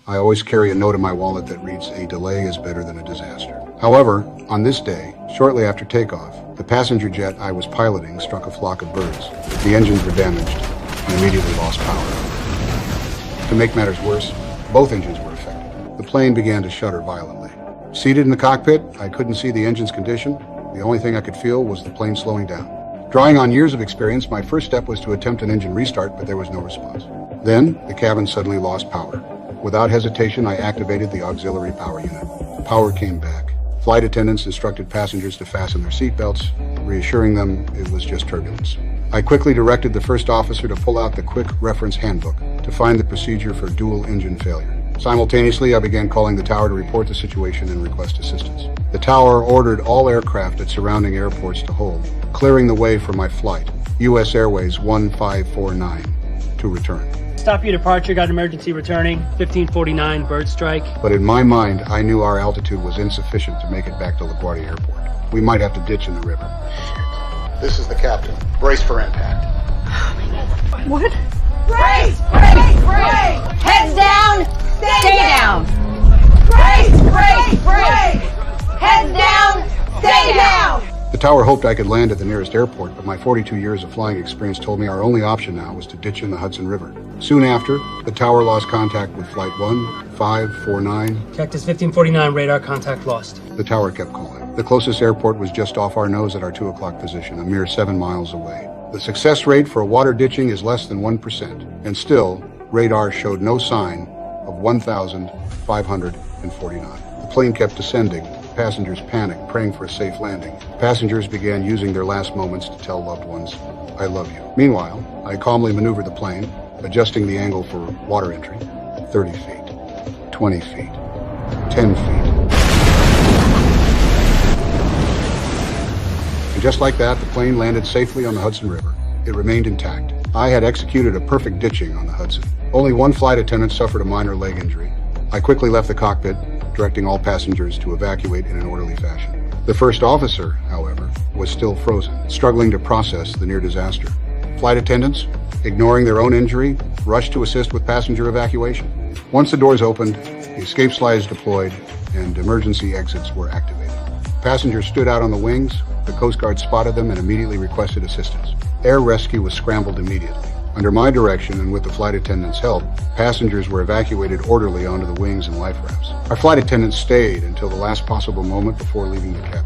I always carry a note in my wallet that reads, "A delay is better than a disaster." However, on this day, shortly after takeoff, the passenger jet I was piloting struck a flock of birds. The engines were damaged and immediately lost power. To make matters worse, both engines were affected. The plane began to shudder violently. Seated in the cockpit, I couldn't see the engine's condition. The only thing I could feel was the plane slowing down. Drawing on years of experience, my first step was to attempt an engine restart, but there was no response. Then, the cabin suddenly lost power. Without hesitation, I activated the auxiliary power unit. Power came back. Flight attendants instructed passengers to fasten their seatbelts, reassuring them it was just turbulence. I quickly directed the first officer to pull out the quick reference handbook to find the procedure for dual engine failure. Simultaneously, I began calling the tower to report the situation and request assistance. The tower ordered all aircraft at surrounding airports to hold, clearing the way for my flight, U.S. Airways 1549, to return. Stop your departure, got emergency returning, 1549, bird strike. But in my mind, I knew our altitude was insufficient to make it back to LaGuardia Airport. We might have to ditch in the river. This is the captain. Brace for impact. What? Brace! Brace! Brace! Heads down! Stay down! Brace! Brace! Brace! Heads down! Stay down! The tower hoped I could land at the nearest airport, but my 42 years of flying experience told me our only option now was to ditch in the Hudson River. Soon after, the tower lost contact with Flight 1549. Cactus 1549, radar contact lost. The tower kept calling. The closest airport was just off our nose at our 2 o'clock position, a mere 7 miles away. The success rate for a water ditching is less than 1%, and still, radar showed no sign of 1,549. The plane kept descending. Passengers panicked, praying for a safe landing. Passengers began using their last moments to tell loved ones, "I love you." Meanwhile, I calmly maneuvered the plane, adjusting the angle for water entry. 30 feet, 20 feet, 10 feet. And just like that, the plane landed safely on the Hudson River. It remained intact. I had executed a perfect ditching on the Hudson. Only one flight attendant suffered a minor leg injury. I quickly left the cockpit, directing all passengers to evacuate in an orderly fashion. The first officer, however, was still frozen, struggling to process the near disaster. Flight attendants, ignoring their own injury, rushed to assist with passenger evacuation. Once the doors opened, the escape slides deployed, and emergency exits were activated. Passengers stood out on the wings. The Coast Guard spotted them and immediately requested assistance. Air rescue was scrambled immediately. Under my direction and with the flight attendants' help, passengers were evacuated orderly onto the wings and life rafts. Our flight attendants stayed until the last possible moment before leaving the cabin.